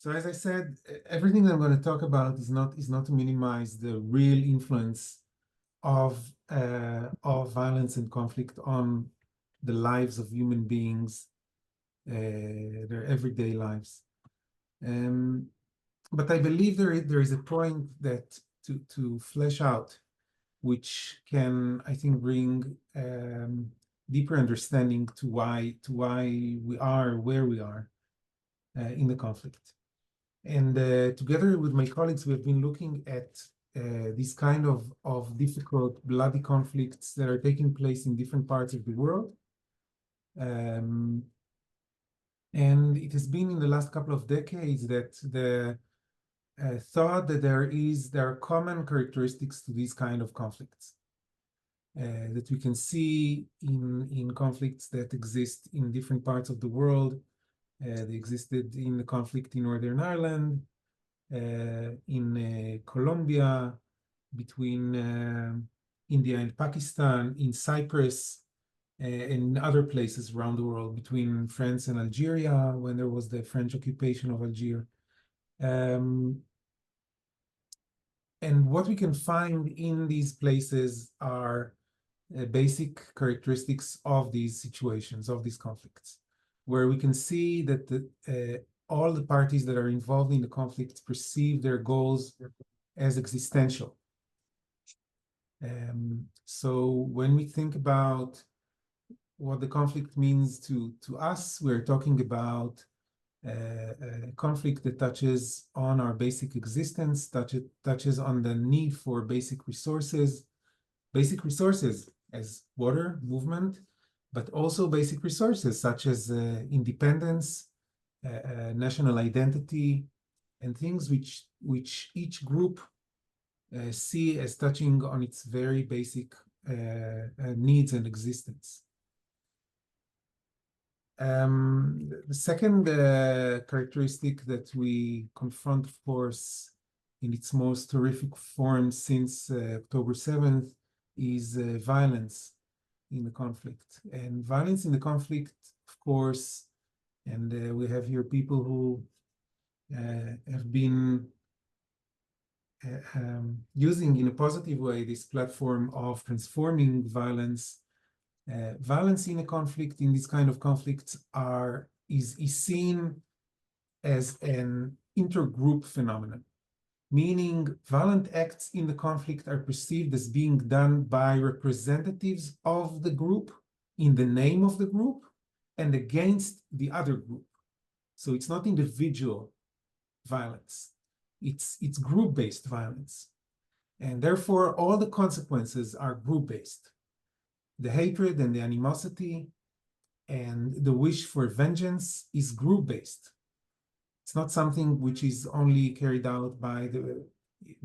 So as I said, everything that I'm going to talk about is not to minimize the real influence of violence and conflict on the lives of human beings, their everyday lives. But I believe there is a point that to flesh out, which can, I think, bring deeper understanding to why we are where we are in the conflict. And together with my colleagues, we have been looking at these kind of difficult, bloody conflicts that are taking place in different parts of the world. And it has been in the last couple of decades that the thought that there are common characteristics to these kind of conflicts that we can see in conflicts that exist in different parts of the world. They existed in the conflict in Northern Ireland, in Colombia, between India and Pakistan, in Cyprus, and other places around the world, between France and Algeria, when there was the French occupation of Algeria. And what we can find in these places are basic characteristics of these situations, of these conflicts, where we can see that all the parties that are involved in the conflict perceive their goals as existential. So when we think about what the conflict means to us, we're talking about a conflict that touches on our basic existence, touches on the need for basic resources as water, movement, but also basic resources such as independence, national identity, and things which each group see as touching on its very basic needs and existence. The second characteristic that we confront, of course, in its most horrific form since October 7th is violence in the conflict. And violence in the conflict, of course, and we have here people who have been using in a positive way this platform of transforming violence. Violence in a conflict, in this kind of conflicts, is seen as an intergroup phenomenon, meaning violent acts in the conflict are perceived as being done by representatives of the group in the name of the group and against the other group. So it's not individual violence, it's group-based violence. And therefore, all the consequences are group-based. The hatred and the animosity and the wish for vengeance is group-based. It's not something which is only carried out by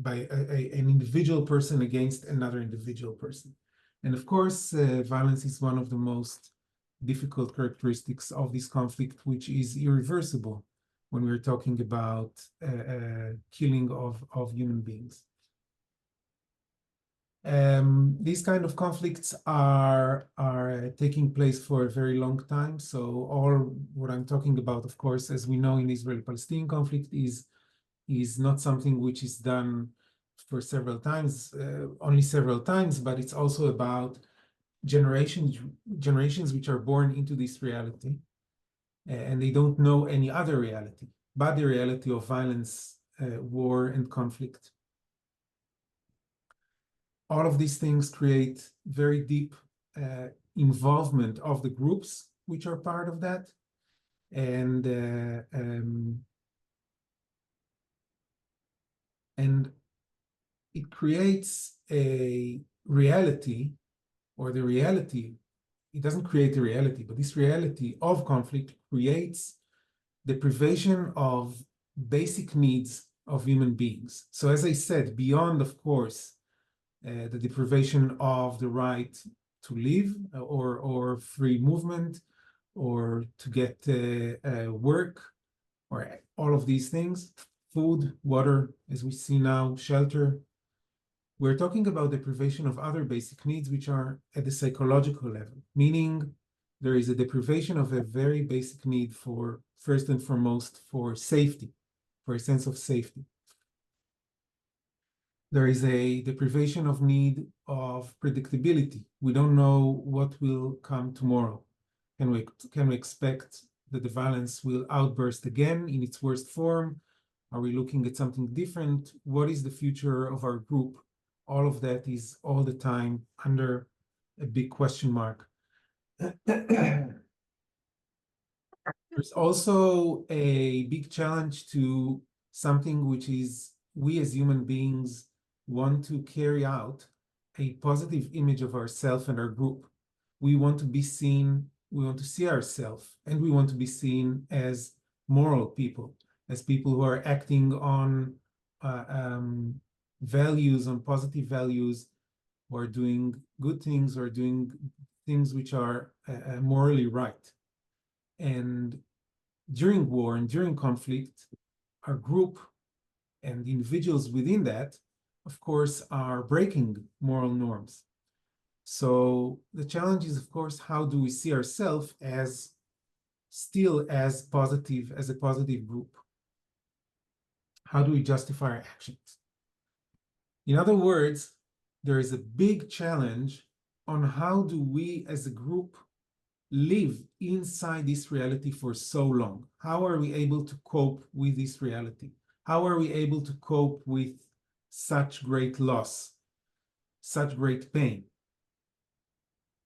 an individual person against another individual person. And of course, violence is one of the most difficult characteristics of this conflict, which is irreversible when we're talking about killing of human beings. These kind of conflicts are taking place for a very long time. So all what I'm talking about, of course, as we know in Israel-Palestine conflict, is not something which is done for several times, only several times, but it's also about generations which are born into this reality, and they don't know any other reality but the reality of violence, war, and conflict. All of these things create very deep involvement of the groups which are part of that. And it creates a reality, or the reality, it doesn't create the reality, but this reality of conflict creates deprivation of basic needs of human beings. So as I said, beyond, of course, the deprivation of the right to live or free movement or to get work or all of these things, food, water, as we see now, shelter. We're talking about deprivation of other basic needs which are at the psychological level, meaning there is a deprivation of a very basic need for, first and foremost, for safety. for a sense of safety. There is a deprivation of need of predictability. We don't know what will come tomorrow. Can we expect that the violence will outburst again in its worst form? Are we looking at something different? What is the future of our group? All of that is all the time under a big question mark. There's also a big challenge to something which is we as human beings want to carry out a positive image of ourselves and our group. We want to be seen, we want to see ourselves, and we want to be seen as moral people, as people who are acting on values, on positive values, or doing good things, or doing things which are morally right. And during war and during conflict, our group and individuals within that, of course, are breaking moral norms. So the challenge is, of course, how do we see ourselves as still as positive, as a positive group? How do we justify our actions? In other words, there is a big challenge on how do we as a group live inside this reality for so long? How are we able to cope with this reality? How are we able to cope with such great loss, such great pain?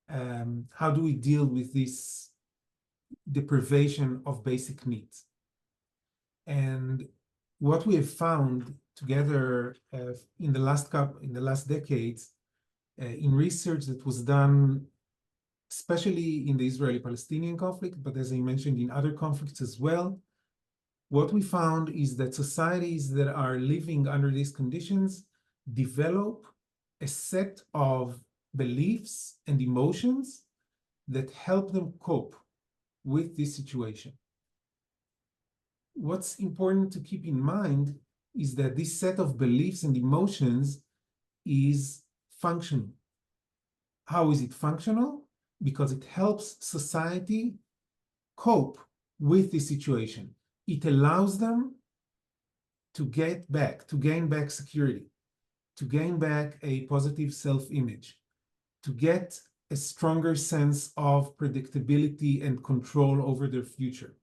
How do we deal with this deprivation of basic needs? And what we have found together in the last decades, in research that was done especially in the Israeli-Palestinian conflict, but as I mentioned, in other conflicts as well, what we found is that societies that are living under these conditions develop a set of beliefs and emotions that help them cope with this situation. What's important to keep in mind is that this set of beliefs and emotions is functional. How is it functional? Because it helps society cope with the situation. It allows them to gain back security, to gain back a positive self-image, to get a stronger sense of predictability and control over their future.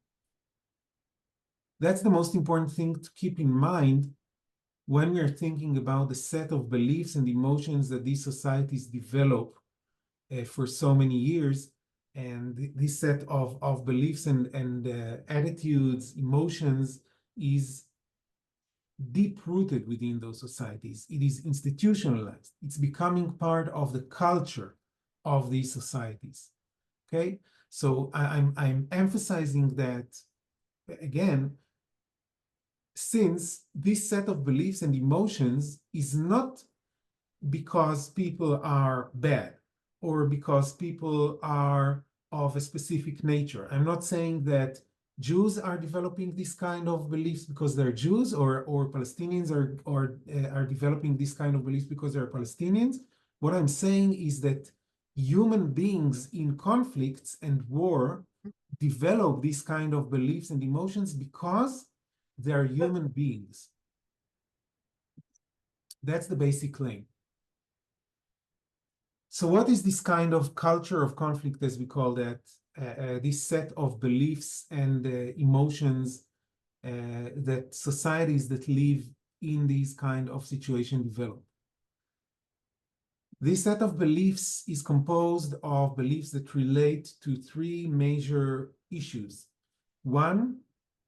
That's the most important thing to keep in mind when we're thinking about the set of beliefs and emotions that these societies develop for so many years, and this set of beliefs and attitudes, emotions is deep-rooted within those societies. It is institutionalized. It's becoming part of the culture of these societies. Okay, so I'm emphasizing that again, since this set of beliefs and emotions is not because people are bad, or because people are of a specific nature. I'm not saying that Jews are developing this kind of beliefs because they're Jews, or Palestinians are developing this kind of beliefs because they're Palestinians. What I'm saying is that human beings in conflicts and war develop these kind of beliefs and emotions because they're human beings. That's the basic claim. So what is this kind of culture of conflict, as we call that, this set of beliefs and emotions that societies that live in these kind of situations develop? This set of beliefs is composed of beliefs that relate to three major issues. One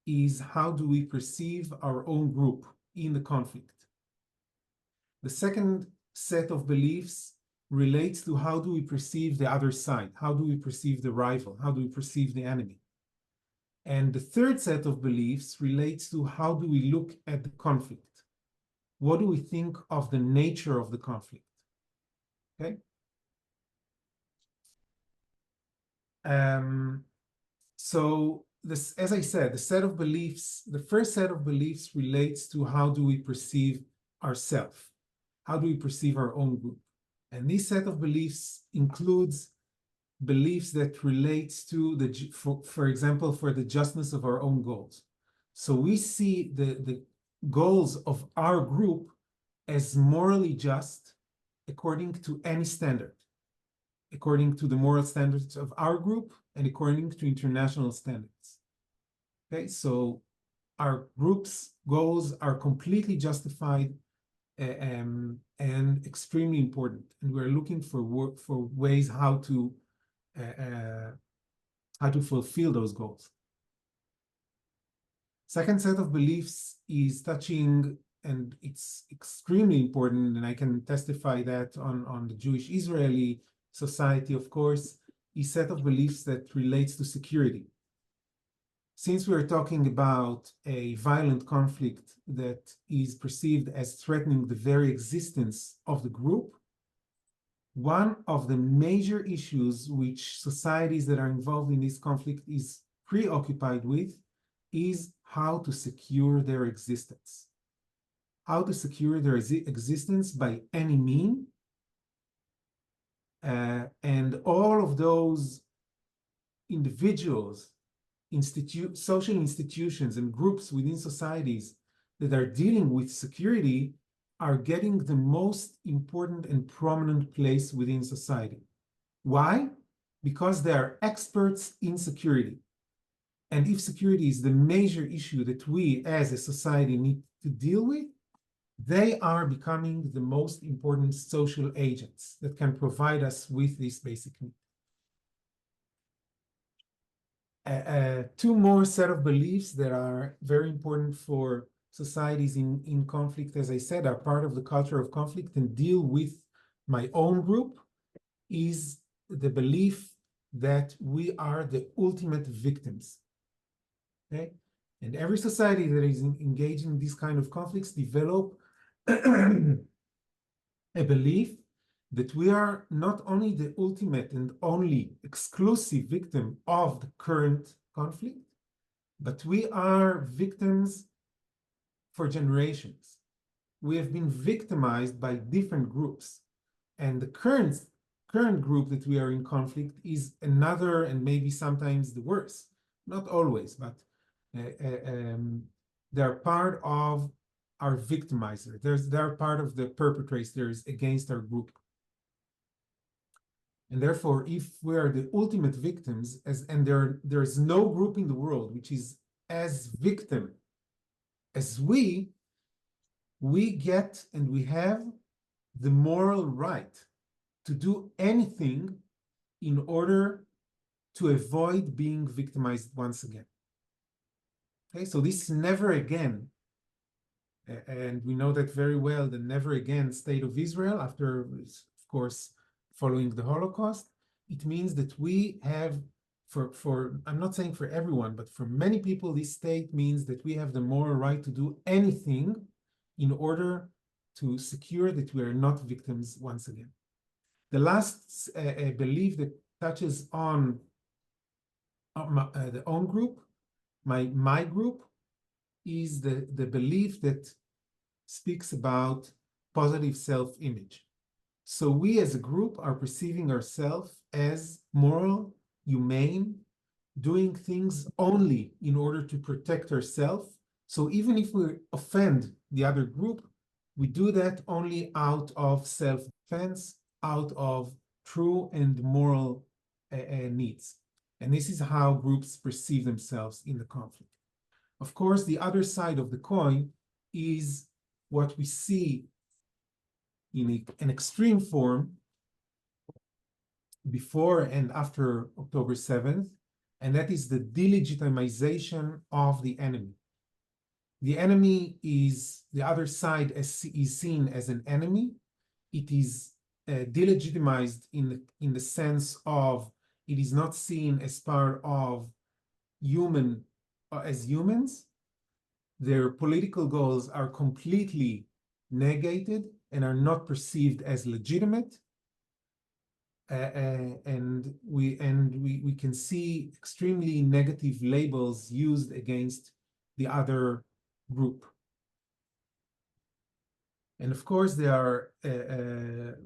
is, how do we perceive our own group in the conflict? The second set of beliefs relates to, how do we perceive the other side? How do we perceive the rival? How do we perceive the enemy? And the third set of beliefs relates to, how do we look at the conflict? What do we think of the nature of the conflict? Okay. So this, as I said, the set of beliefs, the first set of beliefs relates to, how do we perceive ourselves? How do we perceive our own group? And this set of beliefs includes beliefs that relates to for example, for the justness of our own goals. So we see the goals of our group as morally just according to any standard, according to the moral standards of our group and according to international standards. Okay, so our group's goals are completely justified and extremely important, and we're looking for ways how to fulfill those goals. Second set of beliefs is touching, and it's extremely important, and I can testify that on the Jewish-Israeli society, of course, is set of beliefs that relates to security. Since we're talking about a violent conflict that is perceived as threatening the very existence of the group, one of the major issues which societies that are involved in this conflict is preoccupied with is how to secure their existence. How to secure their existence by any means. And all of those individuals, social institutions and groups within societies that are dealing with security are getting the most important and prominent place within society. Why? Because they are experts in security. And if security is the major issue that we as a society need to deal with, they are becoming the most important social agents that can provide us with this basic need. Two more set of beliefs that are very important for societies in conflict, as I said, are part of the culture of conflict and deal with my own group, is the belief that we are the ultimate victims. Okay? And every society that is engaged in these kind of conflicts develop a belief that we are not only the ultimate and only exclusive victim of the current conflict, but we are victims for generations. We have been victimized by different groups, and the current group that we are in conflict is another, and maybe sometimes the worst, not always, but they're part of our victimizer. They're part of the perpetrators against our group. And therefore, if we are the ultimate victims, and there's no group in the world which is as victim as we get and we have the moral right to do anything in order to avoid being victimized once again. Okay, so this never again, and we know that very well, the never again state of Israel after, of course, following the Holocaust, it means that we have, I'm not saying for everyone, but for many people, this state means that we have the moral right to do anything in order to secure that we are not victims once again. The last belief that touches on the own group, my group, is the belief that speaks about positive self-image. So we as a group are perceiving ourselves as moral, humane, doing things only in order to protect ourselves. So even if we offend the other group, we do that only out of self-defense, out of true and moral needs. And this is how groups perceive themselves in the conflict. Of course, the other side of the coin is what we see in an extreme form before and after October 7th, and that is the delegitimization of the enemy. The enemy is, the other side is seen as an enemy. It is delegitimized in the sense of it is not seen as part of as humans. Their political goals are completely negated and are not perceived as legitimate. And we can see extremely negative labels used against the other group. And of course, there are,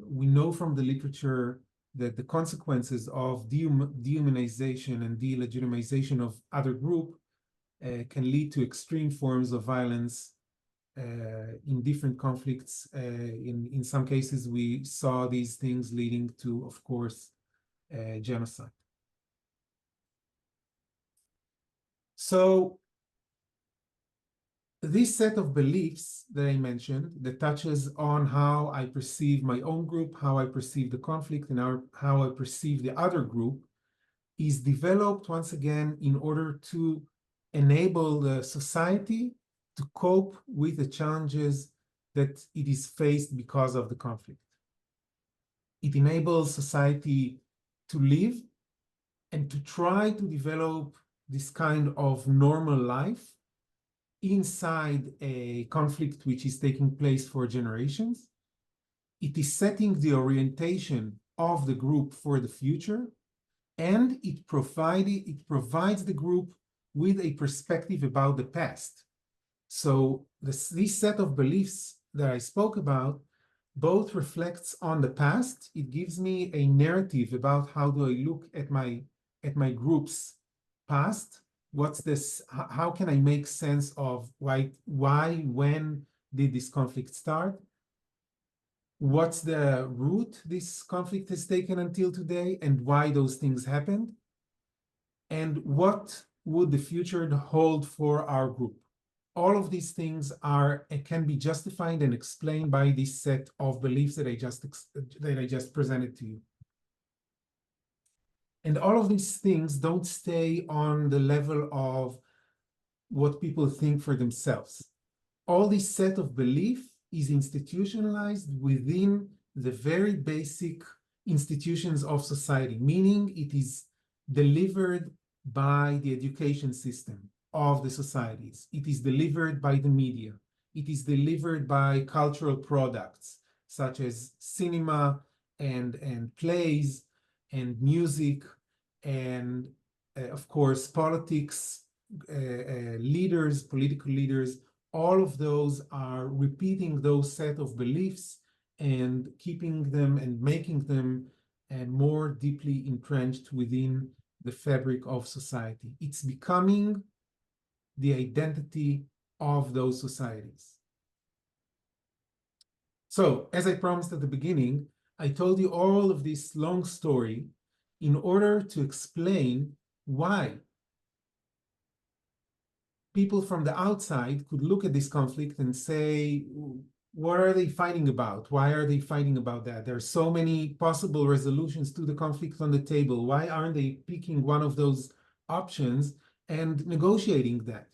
we know from the literature that the consequences of dehumanization and delegitimization of other group can lead to extreme forms of violence in different conflicts. In some cases, we saw these things leading to, of course, genocide. So this set of beliefs that I mentioned that touches on how I perceive my own group, how I perceive the conflict, and how I perceive the other group is developed once again in order to enable the society to cope with the challenges that it is faced because of the conflict. It enables society to live and to try to develop this kind of normal life inside a conflict which is taking place for generations. It is setting the orientation of the group for the future, and it provides the group with a perspective about the past. So this set of beliefs that I spoke about both reflects on the past. It gives me a narrative about how do I look at my group's past. What's this? How can I make sense of why, when did this conflict start? What's the route this conflict has taken until today, and why those things happened? And what would the future hold for our group? All of these things can be justified and explained by this set of beliefs that I just presented to you. And all of these things don't stay on the level of what people think for themselves. All this set of belief is institutionalized within the very basic institutions of society, meaning it is delivered by the education system of the societies. It is delivered by the media. It is delivered by cultural products such as cinema and plays and music and, of course, politics, political leaders. All of those are repeating those set of beliefs and keeping them and making them more deeply entrenched within the fabric of society. It's becoming the identity of those societies. So, as I promised at the beginning, I told you all of this long story in order to explain why people from the outside could look at this conflict and say, what are they fighting about? Why are they fighting about that? There are so many possible resolutions to the conflict on the table. Why aren't they picking one of those options and negotiating that?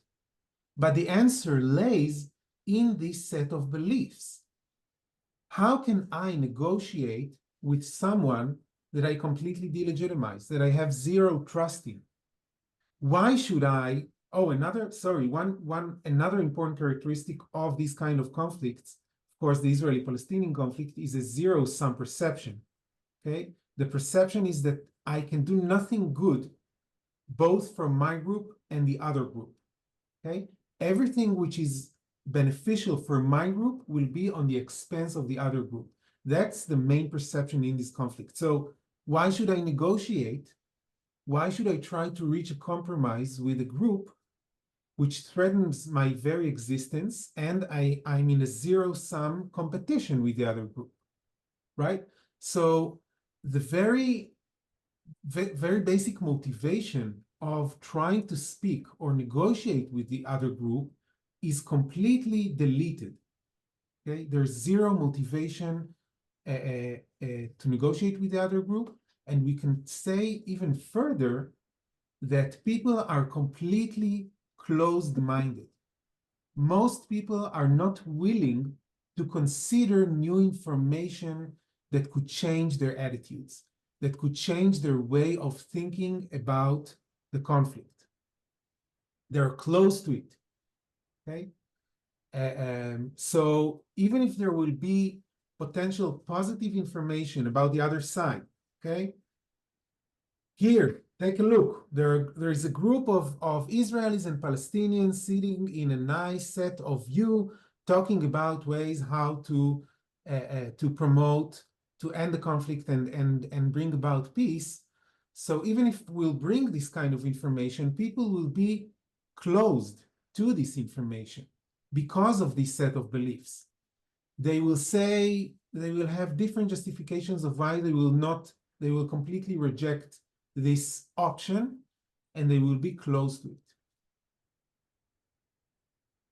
But the answer lays in this set of beliefs. How can I negotiate with someone that I completely delegitimize, that I have zero trust in? Why should I? Oh, another important characteristic of these kind of conflicts, of course, the Israeli-Palestinian conflict, is a zero-sum perception. Okay, the perception is that I can do nothing good, both from my group and the other group. Okay, everything which is beneficial for my group will be on the expense of the other group. That's the main perception in this conflict. So why should I negotiate? Why should I try to reach a compromise with a group which threatens my very existence, and I'm in a zero-sum competition with the other group, right? So the very basic motivation of trying to speak or negotiate with the other group is completely deleted. Okay, there's zero motivation to negotiate with the other group, and we can say even further that people are completely closed-minded. Most people are not willing to consider new information that could change their attitudes, that could change their way of thinking about the conflict. They're close to it, okay? So even if there will be potential positive information about the other side, okay? Here, take a look. There is a group of Israelis and Palestinians sitting in a nice set of view, talking about ways how to promote, to end the conflict and bring about peace. So even if we'll bring this kind of information, people will be closed to this information because of this set of beliefs. They will say, they will have different justifications of why they will completely reject this option, and they will be close to it.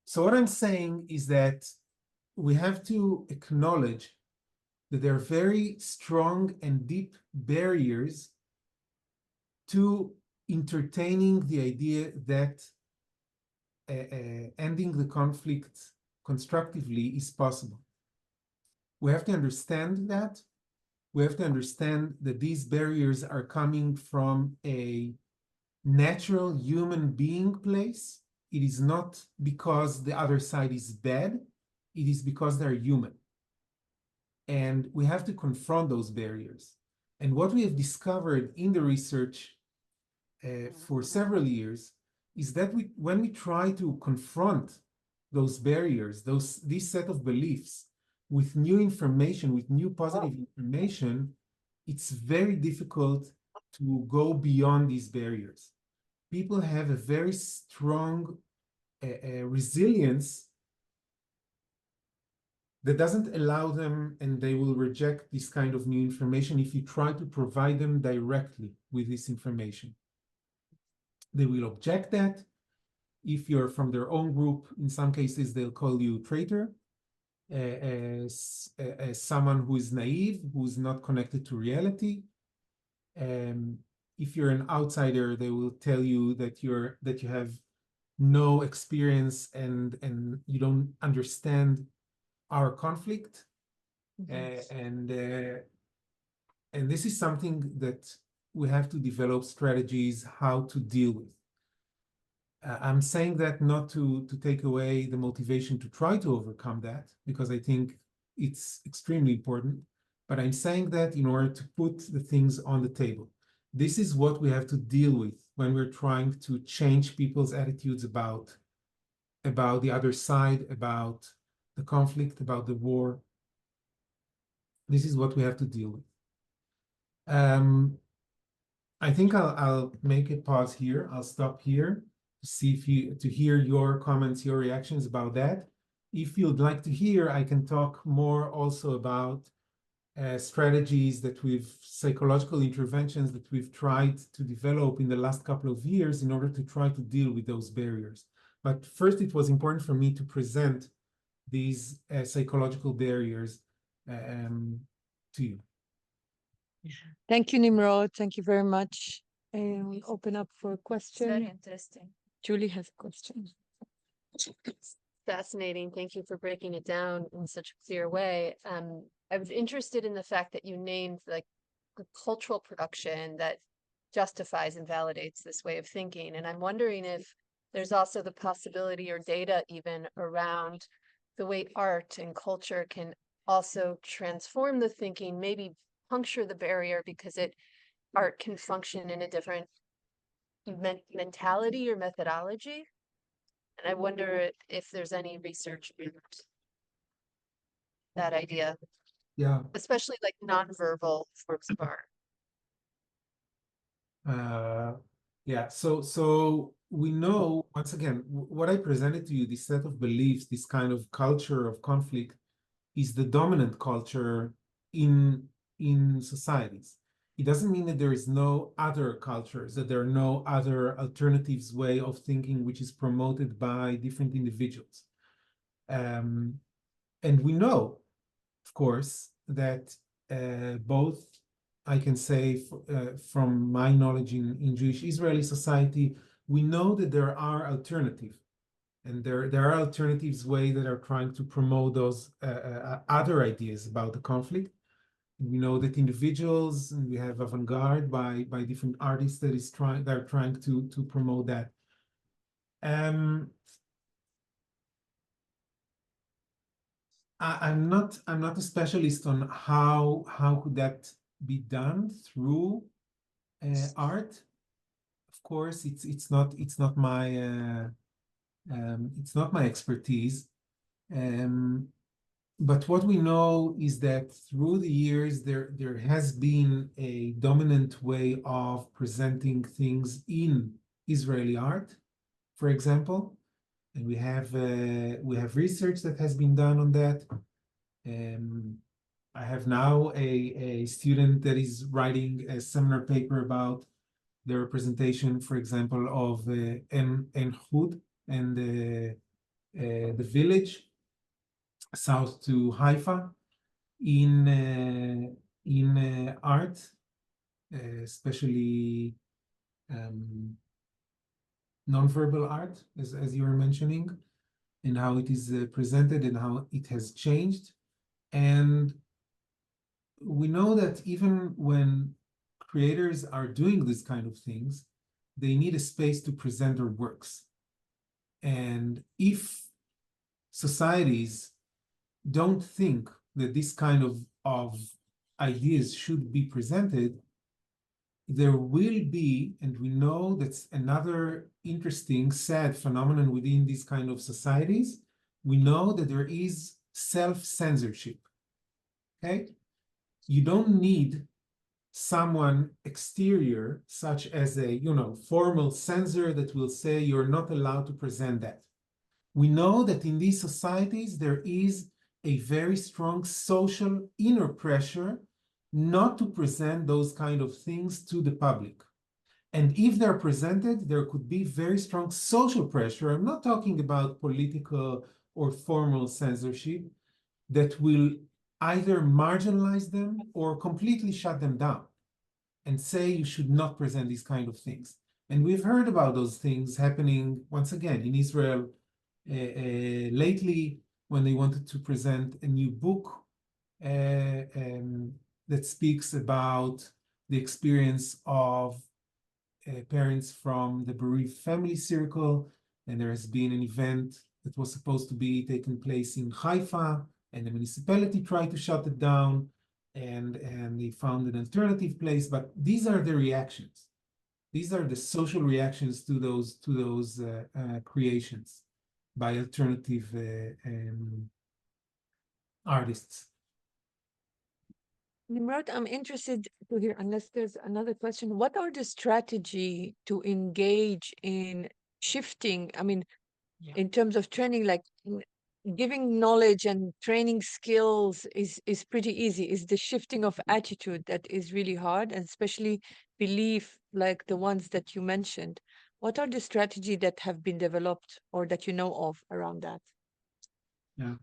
So what I'm saying is that we have to acknowledge that there are very strong and deep barriers to entertaining the idea that ending the conflict constructively is possible. We have to understand that. We have to understand that these barriers are coming from a natural human being place. It is not because the other side is bad. It is because they're human. And we have to confront those barriers. And what we have discovered in the research for several years is that when we try to confront those barriers, this set of beliefs with new information, with new positive information, it's very difficult to go beyond these barriers. People have a very strong resilience that doesn't allow them, and they will reject this kind of new information if you try to provide them directly with this information. They will object that. If you're from their own group, in some cases, they'll call you traitor, as someone who is naive, who's not connected to reality. If you're an outsider, they will tell you that you have no experience and you don't understand our conflict. And this is something that we have to develop strategies how to deal with. I'm saying that not to take away the motivation to try to overcome that, because I think it's extremely important, but I'm saying that in order to put the things on the table. This is what we have to deal with when we're trying to change people's attitudes about the other side, about the conflict, about the war. This is what we have to deal with. I think I'll make a pause here. I'll stop here to see to hear your comments, your reactions about that. If you'd like to hear, I can talk more also about strategies psychological interventions that we've tried to develop in the last couple of years in order to try to deal with those barriers. But first, it was important for me to present these psychological barriers to you. Thank you, Nimrod. Thank you very much. And we open up for questions. Very interesting. Julie has a question. Fascinating. Thank you for breaking it down in such a clear way. I was interested in the fact that you named like the cultural production that justifies and validates this way of thinking. And I'm wondering if there's also the possibility or data even around the way art and culture can also transform the thinking, maybe puncture the barrier, because art can function in a different mentality or methodology. And I wonder if there's any research around that idea. Yeah. Especially like nonverbal forms of art. Yeah. So we know, once again, what I presented to you, this set of beliefs, this kind of culture of conflict, is the dominant culture in societies. It doesn't mean that there is no other cultures, that there are no other alternatives way of thinking which is promoted by different individuals. And we know, of course, that both, I can say from my knowledge in Jewish Israeli society, we know that there are alternatives. And there are alternatives way that are trying to promote those other ideas about the conflict. We know that individuals, and we have avant-garde by different artists that are trying to promote that. I'm not a specialist on how could that be done through art. Of course, it's not my expertise. But what we know is that through the years, there has been a dominant way of presenting things in Israeli art for example, and we have research that has been done on that. I have now a student that is writing a seminar paper about the representation, for example, of En Hud and the village south to Haifa in art, especially nonverbal art, as you were mentioning, and how it is presented and how it has changed. And we know that even when creators are doing this kind of things, they need a space to present their works. And if societies don't think that this kind of ideas should be presented, there will be, and we know that's another interesting, sad phenomenon within these kind of societies, we know that there is self-censorship, okay? You don't need someone exterior, such as a, formal censor that will say you're not allowed to present that. We know that in these societies, there is a very strong social inner pressure not to present those kind of things to the public. And if they're presented, there could be very strong social pressure. I'm not talking about political or formal censorship that will either marginalize them or completely shut them down and say you should not present these kind of things. And we've heard about those things happening, once again, in Israel lately, when they wanted to present a new book that speaks about the experience of parents from the bereaved family circle. And there has been an event that was supposed to be taking place in Haifa, and the municipality tried to shut it down, and they found an alternative place. But these are the reactions. These are the social reactions to those creations by alternative artists. Nimrod, I'm interested to hear, unless there's another question, what are the strategy to engage in shifting? I mean, in terms of training, like giving knowledge and training skills is pretty easy. It's the shifting of attitude that is really hard, and especially belief, like the ones that you mentioned. What are the strategy that have been developed or that you know of around that? Yeah.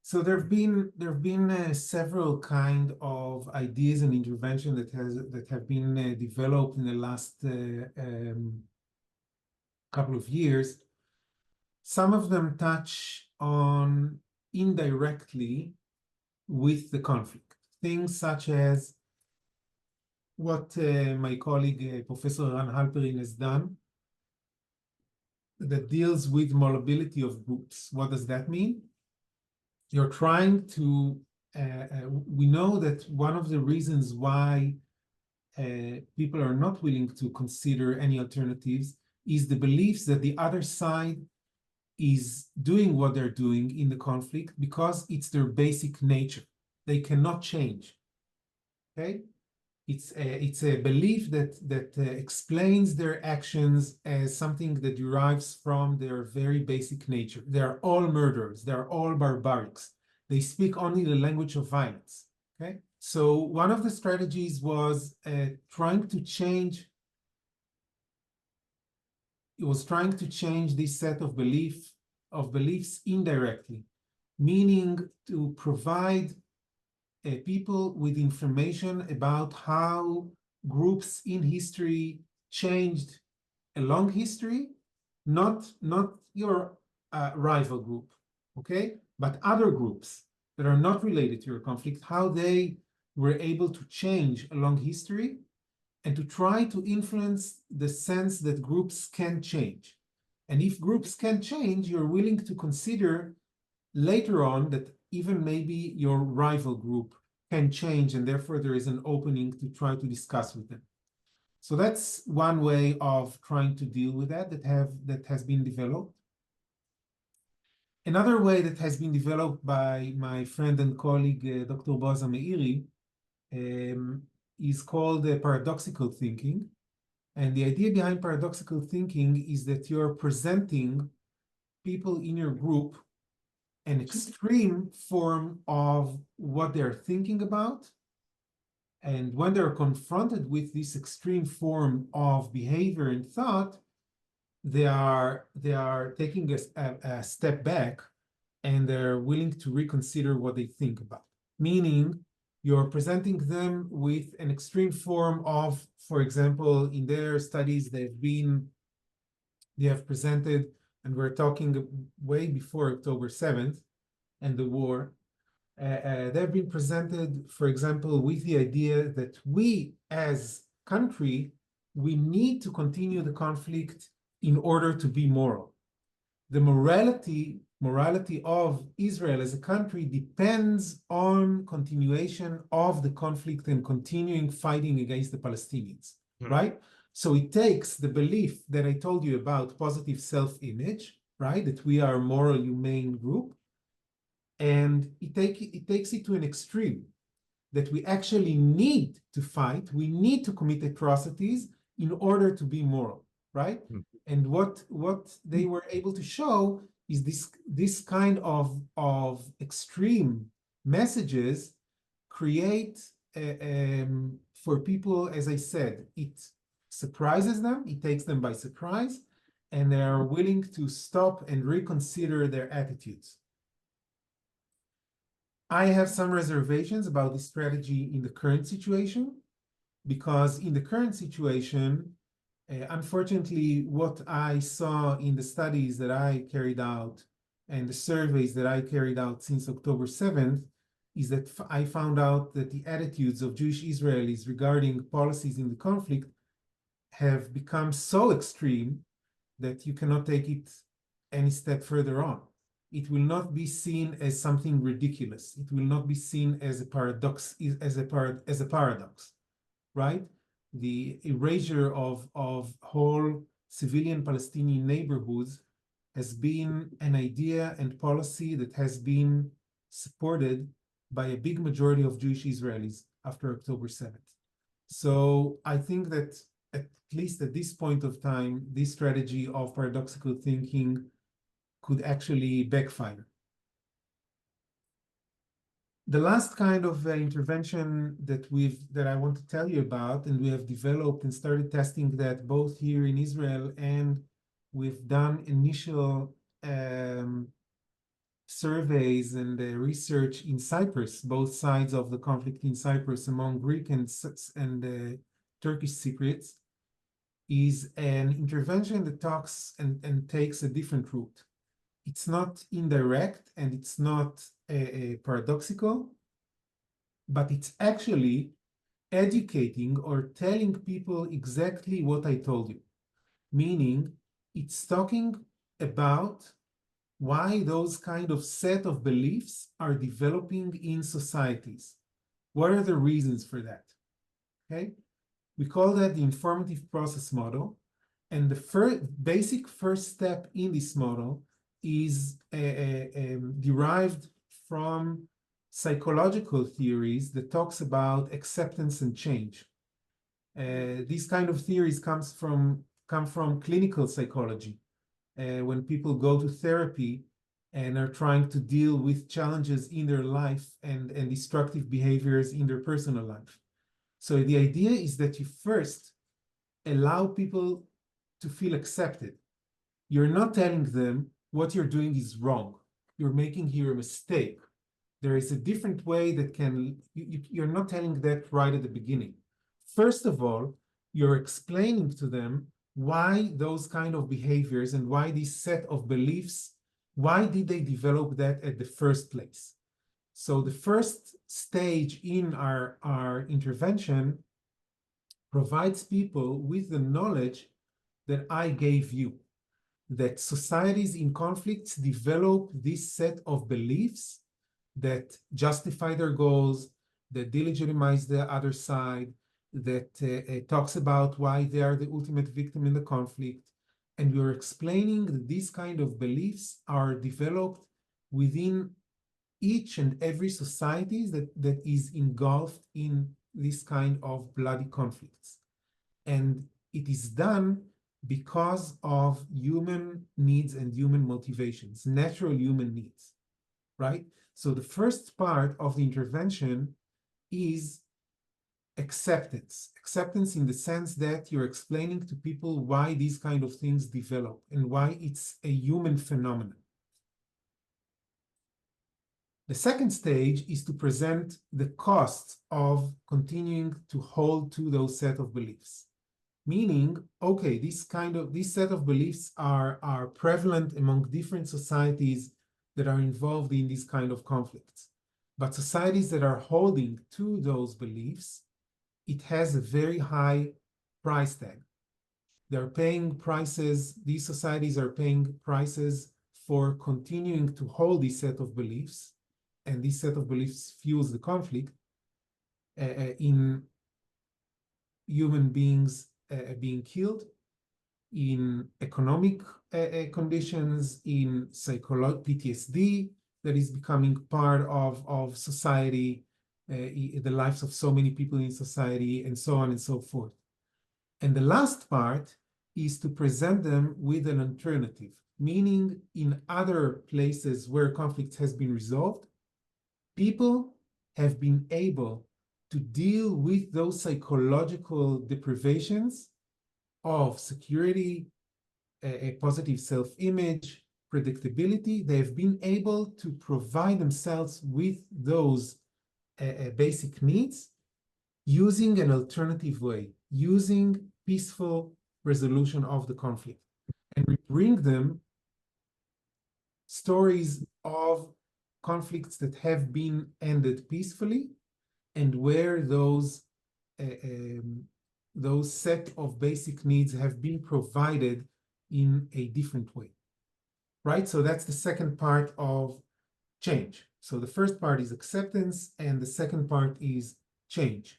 So there have been several kind of ideas and intervention that have been developed in the last couple of years. Some of them touch on indirectly with the conflict. Things such as what my colleague Professor Ran Halperin has done, that deals with mobility of groups. What does that mean? You're trying to, we know that one of the reasons why people are not willing to consider any alternatives is the beliefs that the other side is doing what they're doing in the conflict because it's their basic nature. They cannot change, okay? It's a belief that explains their actions as something that derives from their very basic nature. They're all murderers. They're all barbarics. They speak only the language of violence. Okay. So one of the strategies was trying to change. It was trying to change this set of beliefs indirectly, meaning to provide people with information about how groups in history changed along history, not your rival group, okay, but other groups that are not related to your conflict, how they were able to change along history and to try to influence the sense that groups can change. And if groups can change, you're willing to consider later on that even maybe your rival group can change, and therefore there is an opening to try to discuss with them. So that's one way of trying to deal with that has been developed. Another way that has been developed by my friend and colleague, Dr. Boaz Meiri, is called paradoxical thinking. And the idea behind paradoxical thinking is that you're presenting people in your group an extreme form of what they're thinking about. And when they're confronted with this extreme form of behavior and thought, they are taking a step back, and they're willing to reconsider what they think about. Meaning, you're presenting them with an extreme form of, for example, in their studies, they have presented, and we're talking way before October 7th and the war, they've been presented, for example, with the idea that we as country, we need to continue the conflict in order to be moral. The morality of Israel as a country depends on continuation of the conflict and continuing fighting against the Palestinians, right? So it takes the belief that I told you about positive self-image, right? That we are a moral, humane group, and it takes it to an extreme that we actually need to fight, we need to commit atrocities in order to be moral, right? And what they were able to show is this kind of extreme messages create for people, as I said, it surprises them, it takes them by surprise, and they are willing to stop and reconsider their attitudes. I have some reservations about this strategy in the current situation, because in the current situation, unfortunately, what I saw in the studies that I carried out and the surveys that I carried out since October 7th is that I found out that the attitudes of Jewish Israelis regarding policies in the conflict have become so extreme that you cannot take it any step further on. It will not be seen as something ridiculous. It will not be seen as a paradox, as a paradox, right? The erasure of whole civilian Palestinian neighborhoods has been an idea and policy that has been supported by a big majority of Jewish Israelis after October 7th. So I think that at least at this point of time, this strategy of paradoxical thinking could actually backfire. The last kind of intervention that I want to tell you about, and we have developed and started testing that both here in Israel, and we've done initial surveys and research in Cyprus, both sides of the conflict in Cyprus among Greek and Turkish Cypriots, is an intervention that talks and takes a different route. It's not indirect and it's not paradoxical, but it's actually educating or telling people exactly what I told you. Meaning, it's talking about why those kind of set of beliefs are developing in societies. What are the reasons for that? Okay? We call that the informative process model. And the basic first step in this model is derived from psychological theories that talks about acceptance and change. These kind of theories come from clinical psychology. When people go to therapy and are trying to deal with challenges in their life and destructive behaviors in their personal life. So the idea is that you first allow people to feel accepted. You're not telling them what you're doing is wrong. You're making here a mistake. There is a different way that you're not telling that right at the beginning. First of all, you're explaining to them why those kind of behaviors and why this set of beliefs, why did they develop that at the first place? So the first stage in our intervention provides people with the knowledge that I gave you, that societies in conflicts develop this set of beliefs that justify their goals, that delegitimize the other side, that talks about why they are the ultimate victim in the conflict. And we're explaining that these kind of beliefs are developed within each and every society that is engulfed in this kind of bloody conflicts. And it is done because of human needs and human motivations, natural human needs, right? So the first part of the intervention is acceptance. Acceptance in the sense that you're explaining to people why these kind of things develop and why it's a human phenomenon. The second stage is to present the costs of continuing to hold to those set of beliefs. Meaning, okay, this set of beliefs are prevalent among different societies that are involved in these kind of conflicts. But societies that are holding to those beliefs, it has a very high price tag. They're paying prices, these societies are paying prices for continuing to hold this set of beliefs, and this set of beliefs fuels the conflict in human beings being killed, in economic conditions, in PTSD that is becoming part of society, the lives of so many people in society, and so on and so forth. And the last part is to present them with an alternative, meaning in other places where conflict has been resolved, people have been able to deal with those psychological deprivations of security, a positive self-image, predictability. They've been able to provide themselves with those basic needs using an alternative way, using peaceful resolution of the conflict. And we bring them stories of conflicts that have been ended peacefully and where those set of basic needs have been provided in a different way, right? So that's the second part of change. So the first part is acceptance, and the second part is change.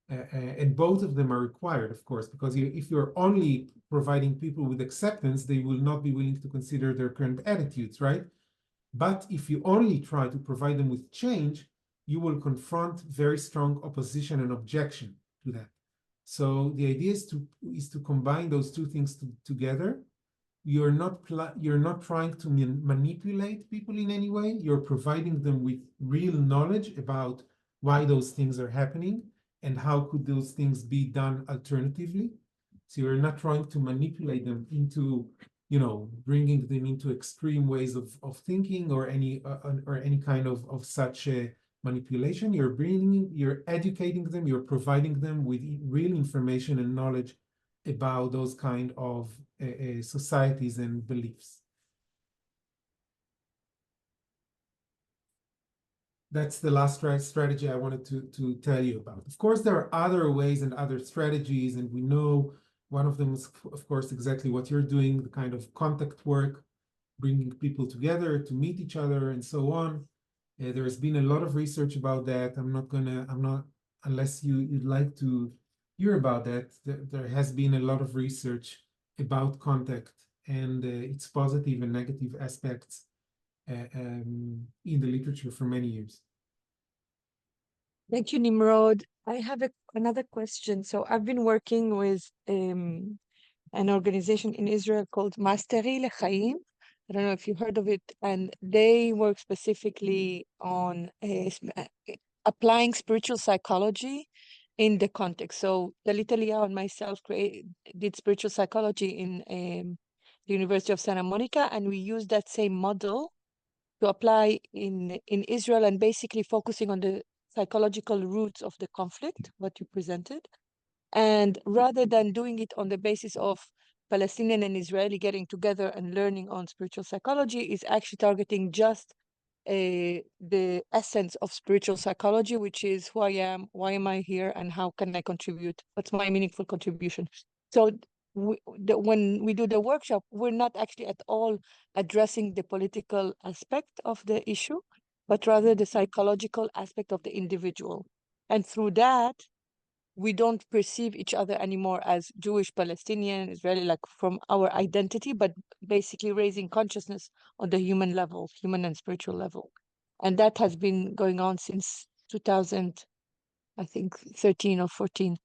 And both of them are required, of course, because if you're only providing people with acceptance, they will not be willing to consider their current attitudes, right? But if you only try to provide them with change, you will confront very strong opposition and objection to that. So the idea is to combine those two things together. You're not trying to manipulate people in any way. You're providing them with real knowledge about why those things are happening and how could those things be done alternatively. So you're not trying to manipulate them into, bringing them into extreme ways of thinking or any kind of such manipulation. You're educating them, you're providing them with real information and knowledge about those kind of societies and beliefs. That's the last strategy I wanted to tell you about. Of course, there are other ways and other strategies, and we know one of them is, of course, exactly what you're doing, the kind of contact work, bringing people together to meet each other and so on. There's been a lot of research about that. Unless you'd like to hear about that, there has been a lot of research about contact and its positive and negative aspects in the literature for many years. Thank you, Nimrod. I have another question. So I've been working with an organization in Israel called Mastery Lechaim. I don't know if you heard of it, and they work specifically on applying spiritual psychology in the context. So Dalit Eliyahu and myself did spiritual psychology in the University of Santa Monica, and we used that same model to apply in Israel, and basically focusing on the psychological roots of the conflict, what you presented. And rather than doing it on the basis of Palestinian and Israeli getting together and learning on spiritual psychology, is actually targeting just the essence of spiritual psychology, which is who I am, why am I here, and how can I contribute? What's my meaningful contribution? So when we do the workshop, we're not actually at all addressing the political aspect of the issue, but rather the psychological aspect of the individual. And through that, we don't perceive each other anymore as Jewish, Palestinian, Israeli, like from our identity, but basically raising consciousness on the human level, human and spiritual level. And that has been going on since 2000, I think 13 or 14.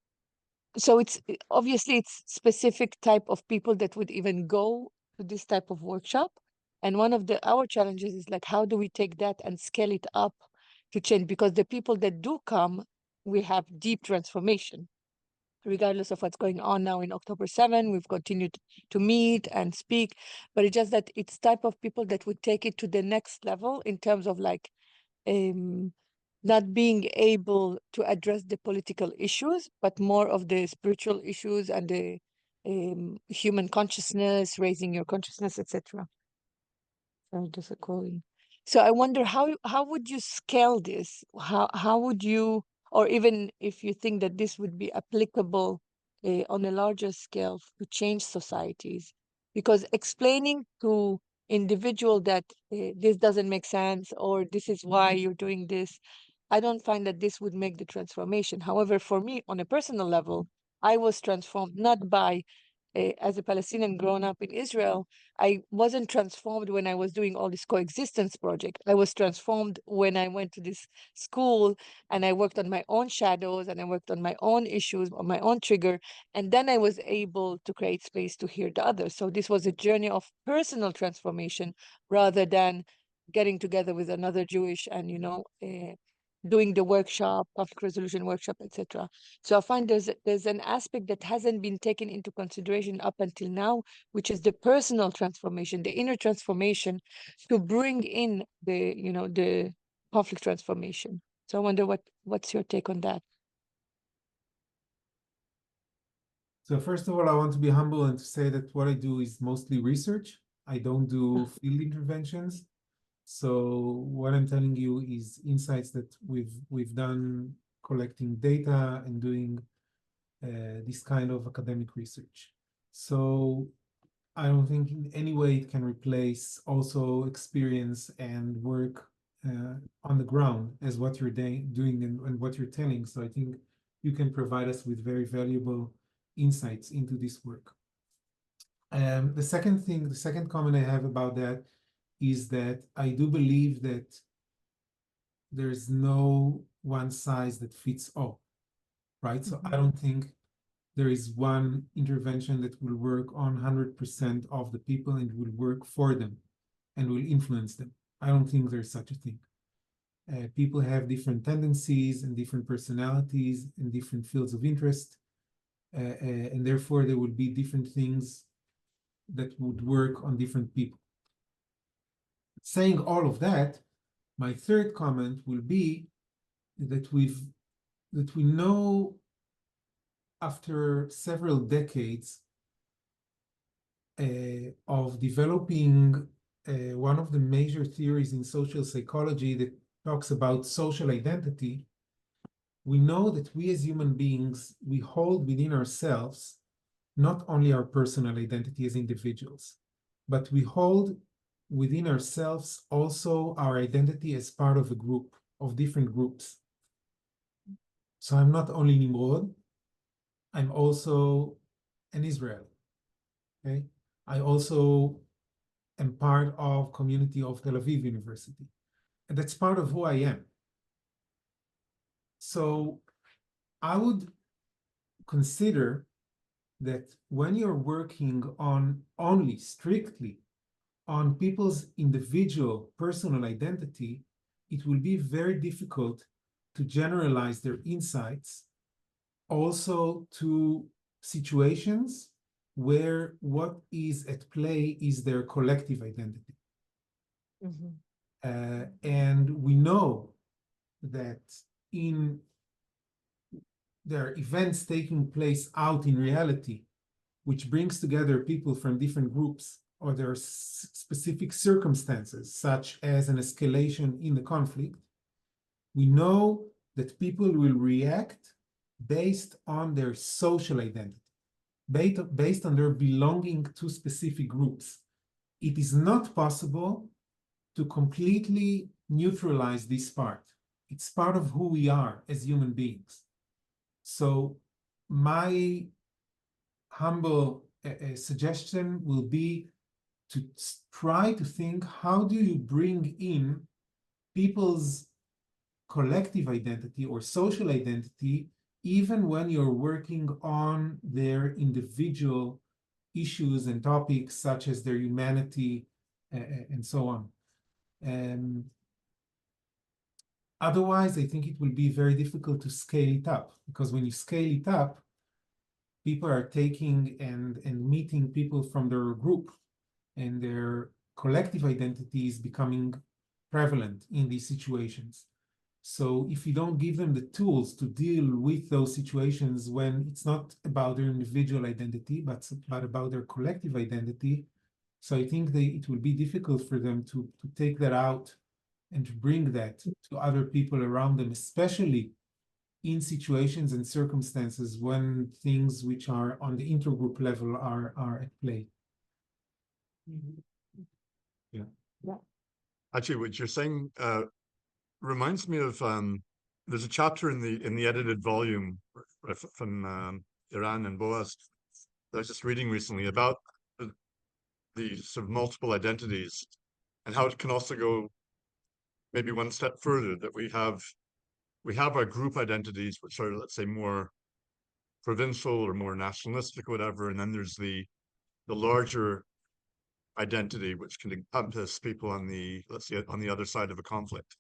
so it's obviously it's specific type of people that would even go to this type of workshop. And one of our challenges is like, how do we take that and scale it up to change? Because the people that do come, we have deep transformation. Regardless of what's going on now in October 7, we've continued to meet and speak, but it's just that it's type of people that would take it to the next level in terms of like not being able to address the political issues, but more of the spiritual issues and the human consciousness, raising your consciousness, etc. Sorry, just a calling. So I wonder how would you scale this? How would you, or even if you think that this would be applicable on a larger scale to change societies? Because explaining to individual that this doesn't make sense or this is why you're doing this, I don't find that this would make the transformation. However, for me, on a personal level, I was transformed not by as a Palestinian grown up in Israel, I wasn't transformed when I was doing all this coexistence project. I was transformed when I went to this school and I worked on my own shadows and I worked on my own issues, on my own trigger. And then I was able to create space to hear the others. So this was a journey of personal transformation rather than getting together with another Jewish and, doing the workshop, conflict resolution workshop, etc. So I find there's an aspect that hasn't been taken into consideration up until now, which is the personal transformation, the inner transformation, to bring in the conflict transformation. So I wonder what's your take on that? So first of all, I want to be humble and to say that what I do is mostly research. I don't do field interventions. So what I'm telling you is insights that we've done collecting data and doing this kind of academic research. So I don't think in any way it can replace also experience and work on the ground as what you're doing and what you're telling. So I think you can provide us with very valuable insights into this work. The second comment I have about that is that I do believe that there's no one size that fits all, right? So I don't think there is one intervention that will work on 100% of the people and will work for them and will influence them. I don't think there's such a thing. People have different tendencies and different personalities and different fields of interest, and therefore there will be different things that would work on different people. Saying all of that, my third comment will be that we know after several decades of developing one of the major theories in social psychology that talks about social identity, we know that we as human beings, we hold within ourselves not only our personal identity as individuals, but we hold within ourselves also our identity as part of a group, of different groups. So I'm not only Nimrod, I'm also an Israeli, okay? I also am part of community of Tel Aviv University. And that's part of who I am. So I would consider that when you're working on only strictly on people's individual personal identity, it will be very difficult to generalize their insights also to situations where what is at play is their collective identity. And we know that there are events taking place out in reality, which brings together people from different groups, or there are specific circumstances, such as an escalation in the conflict. We know that people will react based on their social identity, based on their belonging to specific groups. It is not possible to completely neutralize this part. It's part of who we are as human beings. So my humble suggestion will be to try to think, how do you bring in people's collective identity or social identity even when you're working on their individual issues and topics, such as their humanity and so on. Otherwise, I think it will be very difficult to scale it up, because when you scale it up, people are taking and meeting people from their group, and their collective identity is becoming prevalent in these situations. So if you don't give them the tools to deal with those situations when it's not about their individual identity, but about their collective identity, so I think it will be difficult for them to take that out and to bring that to other people around them, especially in situations and circumstances when things which are on the intergroup level are at play. Yeah. Yeah. Actually, what you're saying reminds me of there's a chapter in the edited volume from Iran and Boaz that I was just reading recently about the sort of multiple identities, and how it can also go maybe one step further, that we have our group identities, which are, let's say, more provincial or more nationalistic, whatever, and then there's the larger identity, which can encompass people on the, let's say, on the other side of a conflict.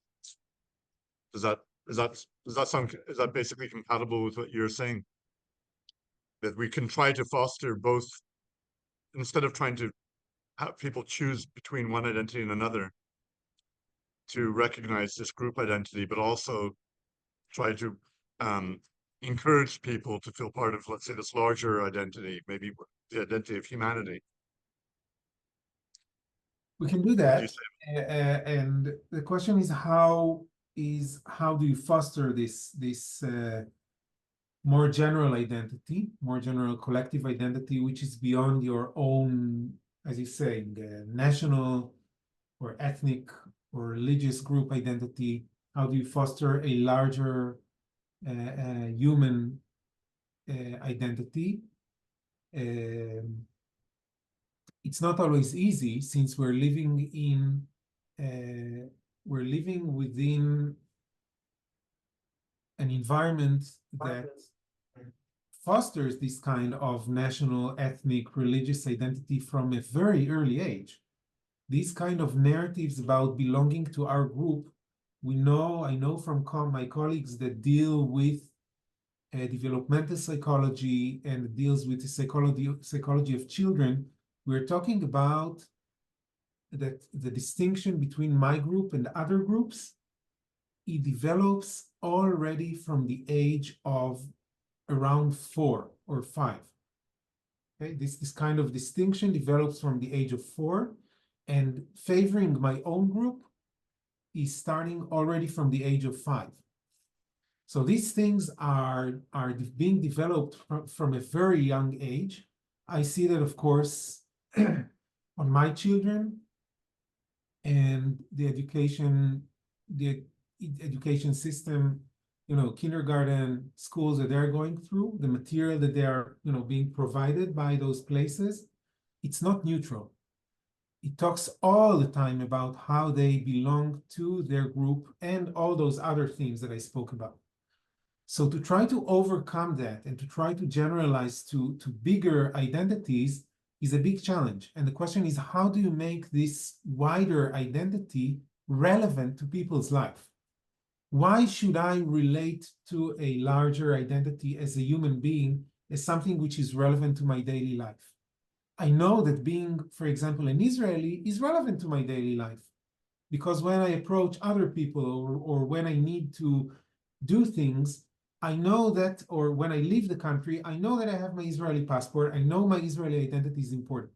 Is that basically compatible with what you're saying? That we can try to foster both, instead of trying to have people choose between one identity and another, to recognize this group identity, but also try to encourage people to feel part of, let's say, this larger identity, maybe the identity of humanity. We can do that. And the question is how do you foster this more general identity, more general collective identity, which is beyond your own, as you say, national or ethnic or religious group identity? How do you foster a larger human identity? It's not always easy, since we're living within an environment that fosters this kind of national, ethnic, religious identity from a very early age. These kind of narratives about belonging to our group, I know from my colleagues that deal with developmental psychology and deals with the psychology of children. We're talking about that the distinction between my group and other groups, it develops already from the age of around 4 or 5. Okay, this kind of distinction develops from the age of 4, and favoring my own group is starting already from the age of 5. So these things are being developed from a very young age. I see that, of course, on my children, and the education system, kindergarten, schools that they're going through, the material that they are, being provided by those places, it's not neutral. It talks all the time about how they belong to their group and all those other things that I spoke about. So to try to overcome that and to try to generalize to bigger identities is a big challenge. And the question is, how do you make this wider identity relevant to people's life? Why should I relate to a larger identity as a human being as something which is relevant to my daily life? I know that being, for example, an Israeli is relevant to my daily life, because when I approach other people or when I need to do things, I know that, or when I leave the country, I know that I have my Israeli passport. I know my Israeli identity is important.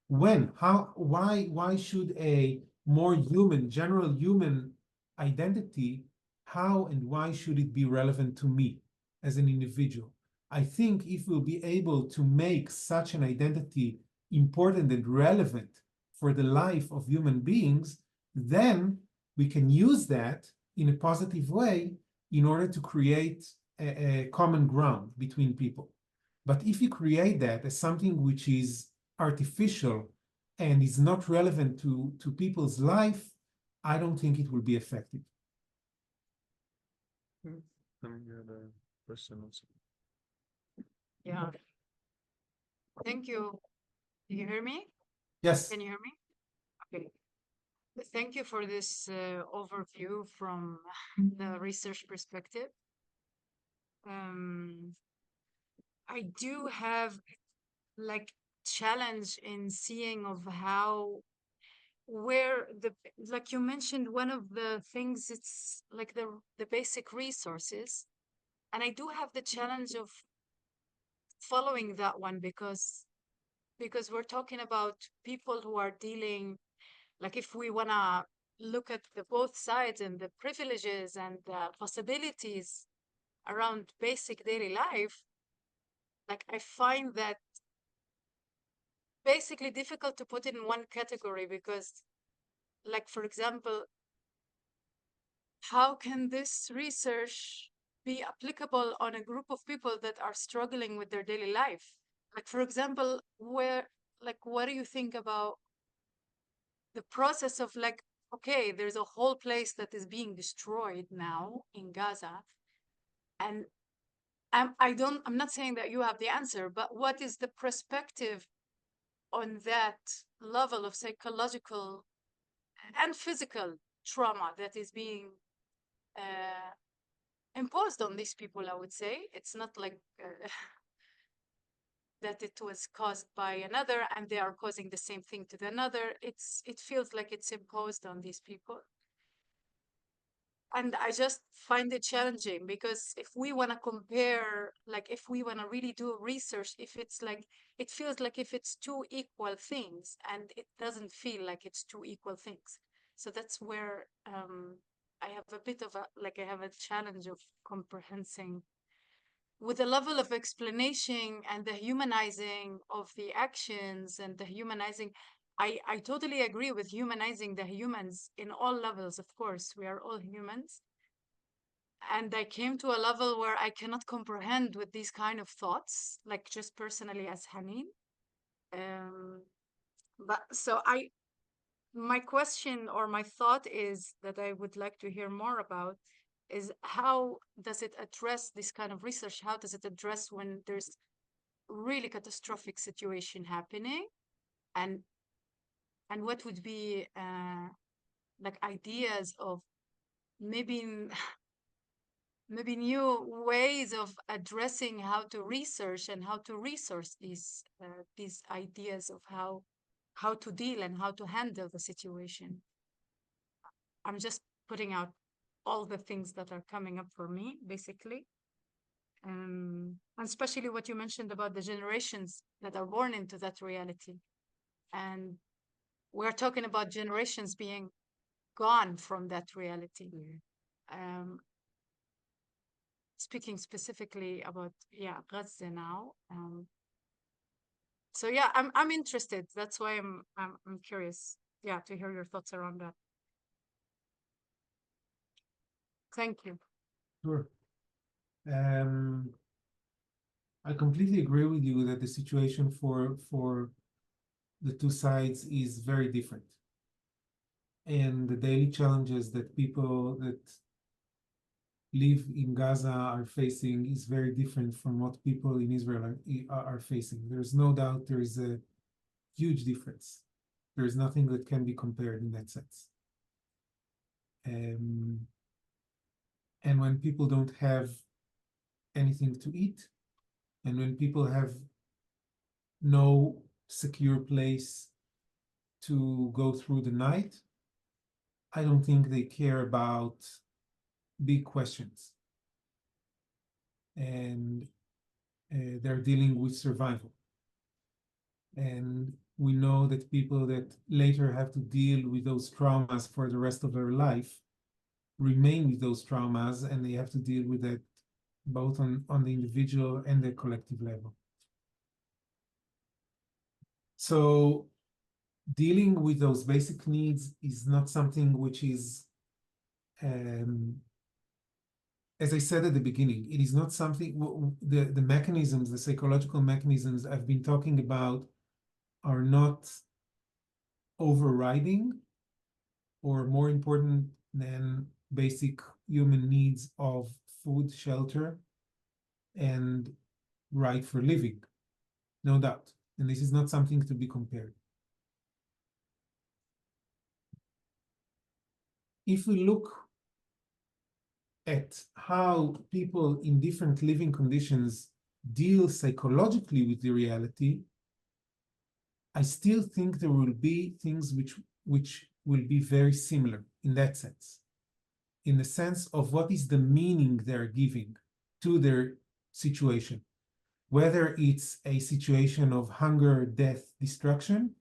Why should a more human, general human identity, how and why should it be relevant to me as an individual? I think if we'll be able to make such an identity important and relevant for the life of human beings, then we can use that in a positive way in order to create a common ground between people. But if you create that as something which is artificial and is not relevant to people's life, I don't think it will be effective. question also. Yeah. Thank you. Do you hear me? Yes. Can you hear me? Okay. Thank you for this overview from the research perspective. I do have like challenge in seeing of how where the like you mentioned one of the things it's like the basic resources, and I do have the challenge of following that one because we're talking about people who are dealing, like if we want to look at the both sides and the privileges and the possibilities around basic daily life, like I find that basically difficult to put it in one category because, like, for example, how can this research be applicable on a group of people that are struggling with their daily life? Like, for example, what do you think about the process of like, okay, there's a whole place that is being destroyed now in Gaza, and I'm not saying that you have the answer, but what is the perspective on that level of psychological and physical trauma that is being imposed on these people? I would say it's not like that it was caused by another and they are causing the same thing to the another. It feels like it's imposed on these people. And I just find it challenging because if we want to compare, like if we want to really do research, if it's like, it feels like if it's two equal things, and it doesn't feel like it's two equal things. So that's where I have a bit of a, like I have a challenge of comprehending with the level of explanation and the humanizing of the actions and the humanizing. I totally agree with humanizing the humans in all levels. Of course, we are all humans. And I came to a level where I cannot comprehend with these kind of thoughts, like just personally as Hanin. But so my question or my thought is that I would like to hear more about is how does it address this kind of research? How does it address when there's really catastrophic situation happening? And what would be like ideas of maybe new ways of addressing how to research and how to resource these ideas of how to deal and how to handle the situation. I'm just putting out all the things that are coming up for me, basically. And especially what you mentioned about the generations that are born into that reality. And we're talking about generations being gone from that reality. Speaking specifically about, Gaza now. So yeah, I'm interested. That's why I'm curious, to hear your thoughts around that. Thank you. Sure. I completely agree with you that the situation for the two sides is very different. And the daily challenges that people that live in Gaza are facing is very different from what people in Israel are facing. There's no doubt there is a huge difference. There is nothing that can be compared in that sense. And when people don't have anything to eat, and when people have no secure place to go through the night, I don't think they care about big questions. And they're dealing with survival. And we know that people that later have to deal with those traumas for the rest of their life remain with those traumas, and they have to deal with that both on the individual and the collective level. So dealing with those basic needs is not something which is, as I said at the beginning, it is not something, the mechanisms, the psychological mechanisms I've been talking about are not overriding or more important than basic human needs of food, shelter, and right for living, no doubt. And this is not something to be compared. If we look at how people in different living conditions deal psychologically with the reality, I still think there will be things which will be very similar in that sense, in the sense of what is the meaning they're giving to their situation, whether it's a situation of hunger, death, destruction,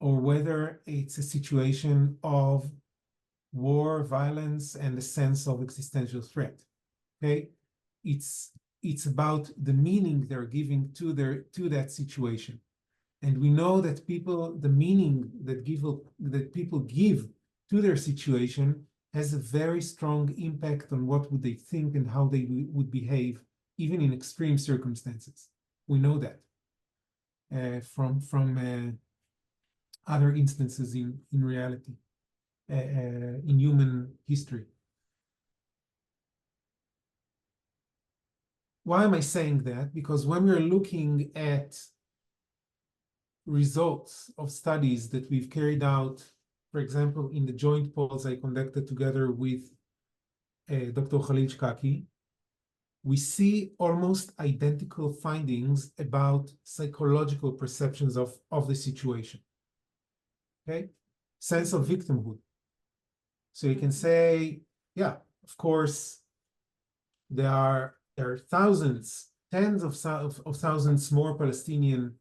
or whether it's a situation of war, violence, and a sense of existential threat. Okay, it's about the meaning they're giving to that situation, and we know that the meaning that people give to their situation has a very strong impact on what would they think and how they would behave, even in extreme circumstances. We know that from other instances in reality, in human history. Why am I saying that? Because when we're looking at results of studies that we've carried out, for example, in the joint polls I conducted together with Dr. Khalil Shkaki, we see almost identical findings about psychological perceptions of the situation. Okay? Sense of victimhood. So you can say, yeah, of course, there are thousands, tens of thousands more Palestinian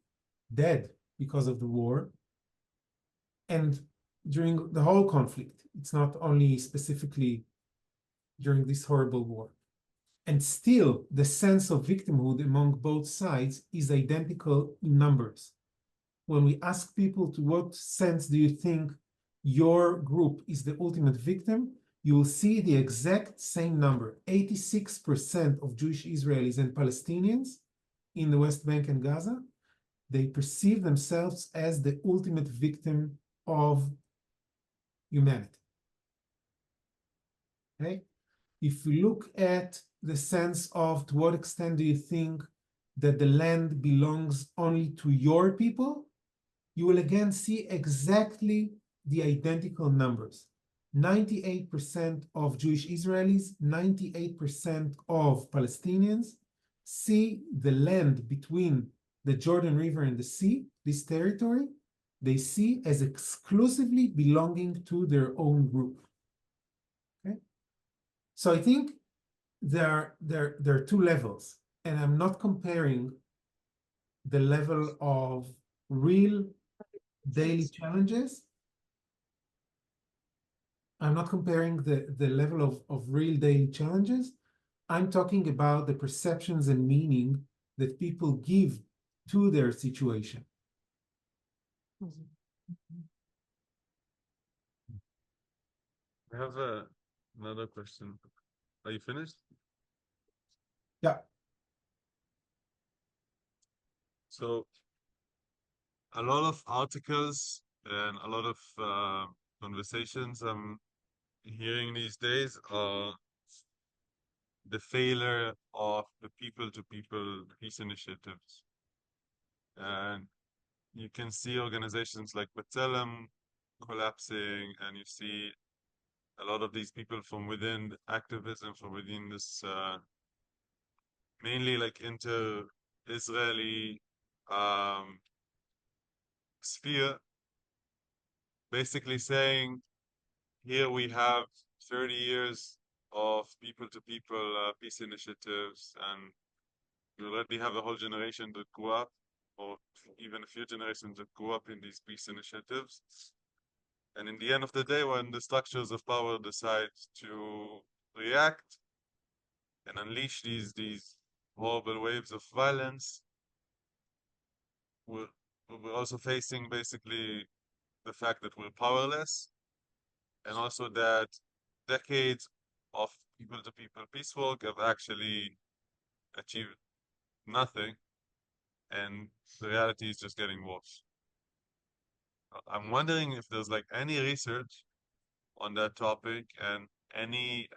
dead because of the war. And during the whole conflict, it's not only specifically during this horrible war. And still, the sense of victimhood among both sides is identical in numbers. When we ask people to what sense do you think your group is the ultimate victim, you will see the exact same number. 86% of Jewish Israelis and Palestinians in the West Bank and Gaza, they perceive themselves as the ultimate victim of humanity. Okay? If we look at the sense of to what extent do you think that the land belongs only to your people, you will again see exactly the identical numbers. 98% of Jewish Israelis, 98% of Palestinians see the land between the Jordan River and the sea, this territory, they see as exclusively belonging to their own group. Okay? So I think there are two levels, and I'm not comparing the level of real daily challenges. I'm not comparing the level of real daily challenges. I'm talking about the perceptions and meaning that people give to their situation. I have another question. Are you finished? Yeah. So a lot of articles and a lot of conversations I'm hearing these days are the failure of the people-to-people peace initiatives. And you can see organizations like B'Tselem collapsing, and you see a lot of these people from within activism, from within this mainly like inter-Israeli sphere, basically saying, here we have 30 years of people-to-people peace initiatives, and we already have a whole generation that grew up, or even a few generations that grew up in these peace initiatives. And in the end of the day, when the structures of power decide to react and unleash these horrible waves of violence, we're also facing basically the fact that we're powerless, and also that decades of people-to-people peace work have actually achieved nothing, and the reality is just getting worse. I'm wondering if there's like any research on that topic and any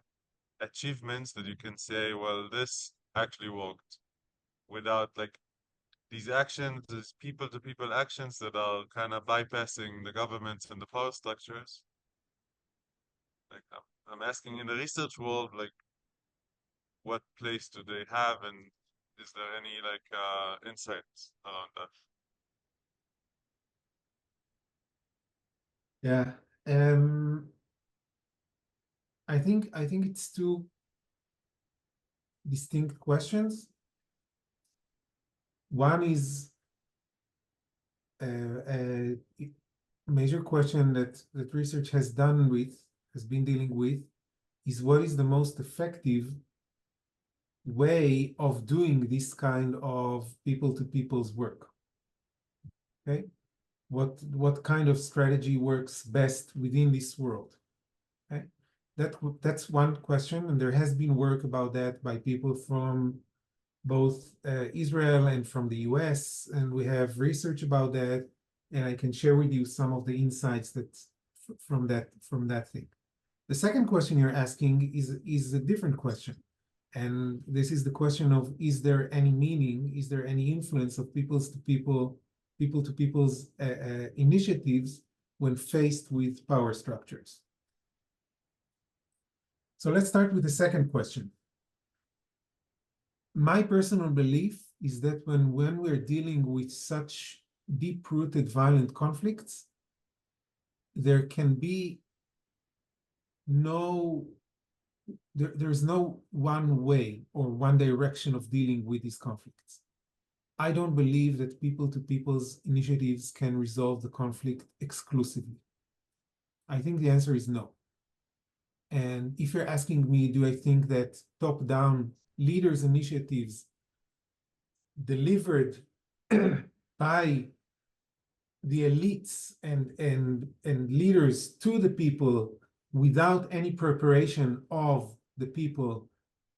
achievements that you can say, well, this actually worked. without like these actions, these people-to-people actions that are kind of bypassing the governments and the power structures. Like I'm asking in the research world, like what place do they have, and is there any like insights around that? Yeah. I think it's two distinct questions. One is a major question that research has been dealing with, is what is the most effective way of doing this kind of people-to-people's work. Okay, what kind of strategy works best within this world? Okay, that's one question, and there has been work about that by people from both Israel and from the US, and we have research about that, and I can share with you some of the insights that from that thing. The second question you're asking is a different question, and this is the question of, is there any meaning, is there any influence of people-to-people's initiatives when faced with power structures? So let's start with the second question. My personal belief is that when we're dealing with such deep-rooted violent conflicts, there can be there's no one way or one direction of dealing with these conflicts. I don't believe that people-to-people's initiatives can resolve the conflict exclusively. I think the answer is no. And if you're asking me, do I think that top-down leaders' initiatives delivered by the elites and leaders to the people without any preparation of the people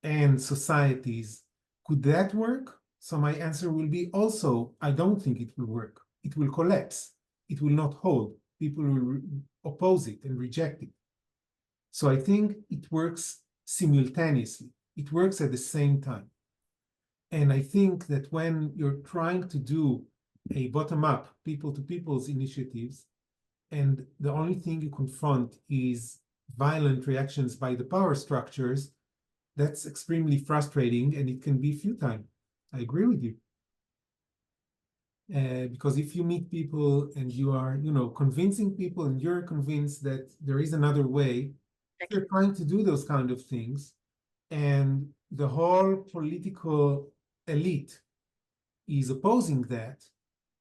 and societies, could that work? So my answer will be also, I don't think it will work. It will collapse. It will not hold. People will oppose it and reject it. So I think it works simultaneously. It works at the same time. And I think that when you're trying to do a bottom-up, people-to-people's initiatives, and the only thing you confront is violent reactions by the power structures, that's extremely frustrating, and it can be futile. I agree with you. Because if you meet people and you are, convincing people, and you're convinced that there is another way, you're trying to do those kind of things, and the whole political elite is opposing that.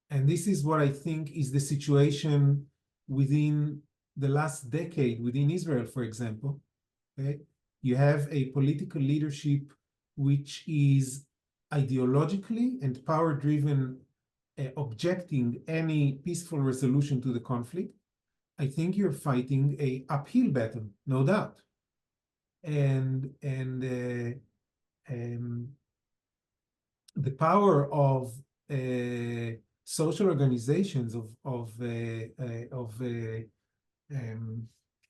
And this is what I think is the situation within the last decade within Israel, for example. Okay? You have a political leadership which is ideologically and power-driven, objecting any peaceful resolution to the conflict. I think you're fighting an uphill battle, no doubt. And the power of social organizations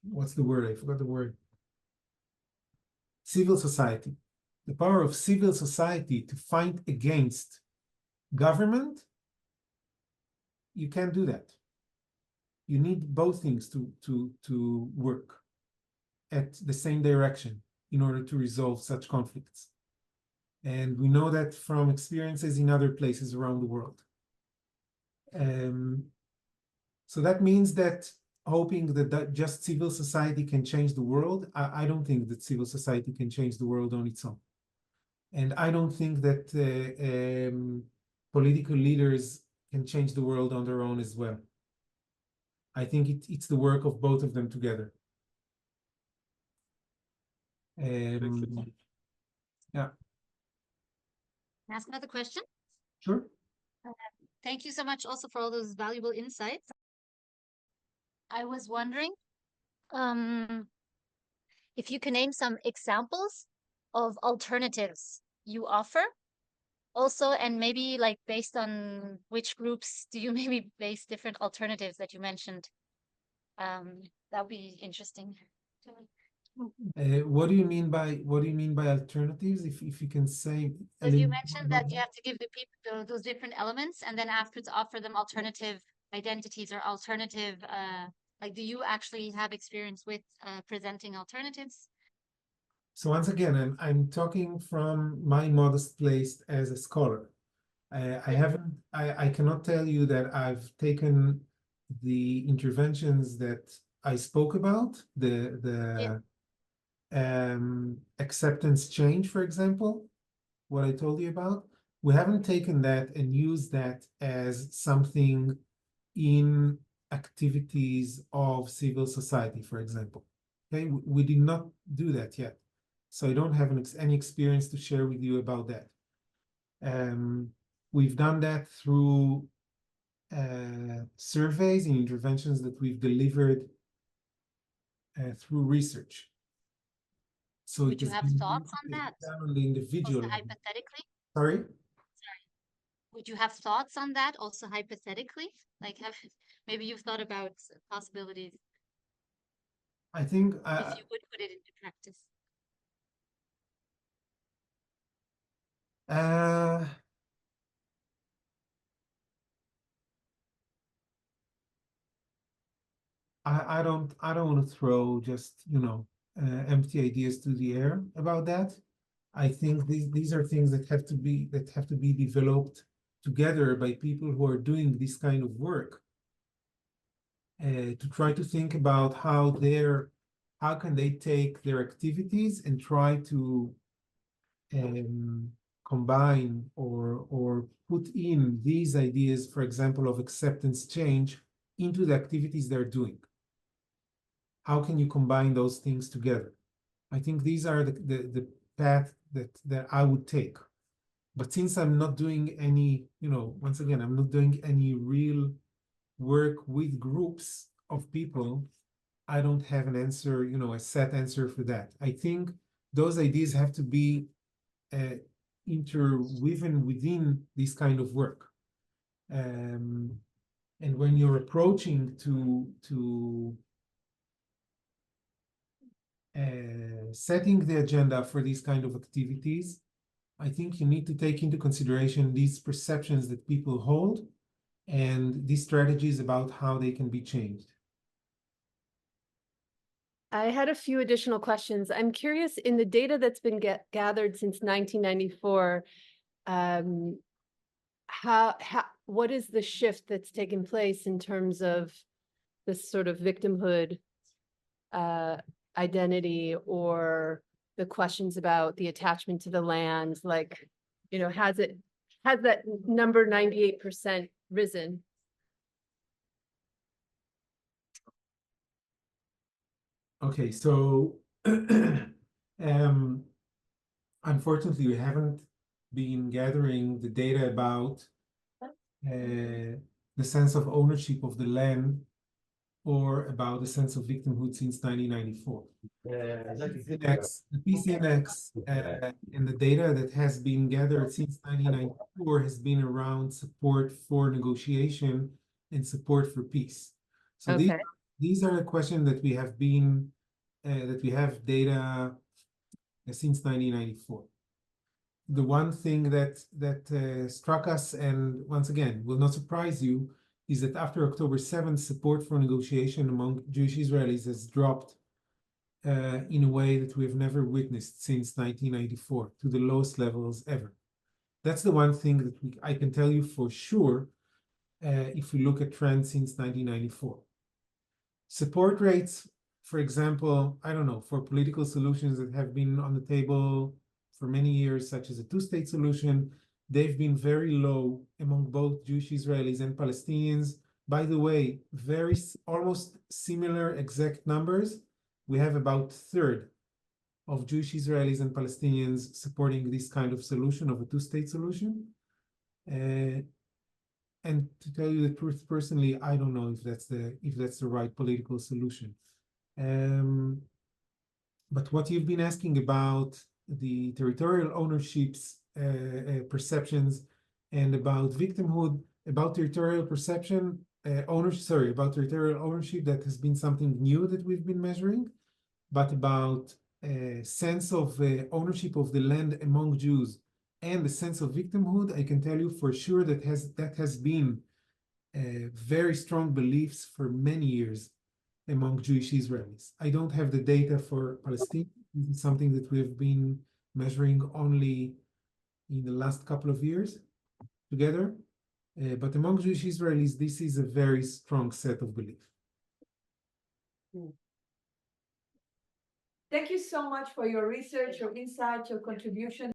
what's the word? I forgot the word. Civil society. The power of civil society to fight against government, you can't do that. You need both things to work at the same direction in order to resolve such conflicts. And we know that from experiences in other places around the world. So that means that hoping that just civil society can change the world, I don't think that civil society can change the world on its own. And I don't think that political leaders can change the world on their own as well. I think it's the work of both of them together. Yeah. Can I ask another question? Sure. Thank you so much also for all those valuable insights. I was wondering if you can name some examples of alternatives you offer also, and maybe like based on which groups do you maybe base different alternatives that you mentioned? That would be interesting to me. What do you mean by alternatives? If you can say a As you little mentioned more that about you have to give the people those different elements and then afterwards offer them alternative identities or alternative, like, do you actually have experience with presenting alternatives? So once again, I'm talking from my modest place as a scholar. I cannot tell you that I've taken the interventions that I spoke about, the acceptance change, for example, what I told you about. We haven't taken that and used that as something in activities of civil society, for example. Okay, we did not do that yet. So I don't have any experience to share with you about that. We've done that through surveys and interventions that we've delivered through research. So Would you have thoughts on that? On the individual Also level. hypothetically? Sorry? Would you have thoughts on that also hypothetically? Like, maybe you've thought about possibilities I think if you would put it into practice. I don't want to throw just empty ideas to the air about that. I think these are things that have to be developed together by people who are doing this kind of work, to try to think about how can they take their activities and try to combine or put in these ideas, for example, of acceptance change into the activities they're doing. How can you combine those things together? I think these are the path that I would take. But since I'm not doing any, once again, I'm not doing any real work with groups of people, I don't have an answer, a set answer for that. I think those ideas have to be interwoven within this kind of work. And when you're approaching to setting the agenda for these kind of activities, I think you need to take into consideration these perceptions that people hold and these strategies about how they can be changed. I had a few additional questions. I'm curious, in the data that's been gathered since 1994, what is the shift that's taken place in terms of this sort of victimhood identity, or the questions about the attachment to the land? Like, has that number 98% risen? Okay, so unfortunately, we haven't been gathering the data about the sense of ownership of the land or about the sense of victimhood since 1994. The PCNX and the data that has been gathered since 1994 has been around support for negotiation and support for peace. So Okay. these are the questions that we have data since 1994. The one thing that struck us, and once again will not surprise you, is that after October 7th, support for negotiation among Jewish Israelis has dropped in a way that we have never witnessed since 1994, to the lowest levels ever. That's the one thing that I can tell you for sure if we look at trends since 1994. Support rates, for example, I don't know, for political solutions that have been on the table for many years, such as a two-state solution, they've been very low among both Jewish Israelis and Palestinians. By the way, almost similar exact numbers. We have about a third of Jewish Israelis and Palestinians supporting this kind of solution, of a two-state solution. And to tell you the truth, personally, I don't know if that's the right political solution. But what you've been asking about the territorial ownerships, perceptions, and about victimhood, about territorial perception, about territorial ownership, that has been something new that we've been measuring. but about a sense of ownership of the land among Jews and the sense of victimhood, I can tell you for sure that has been very strong beliefs for many years among Jewish Israelis. I don't have the data for Palestine. This is something that we have been measuring only in the last couple of years together. But among Jewish Israelis, this is a very strong set of beliefs. Thank you so much for your research, your insight, your contribution.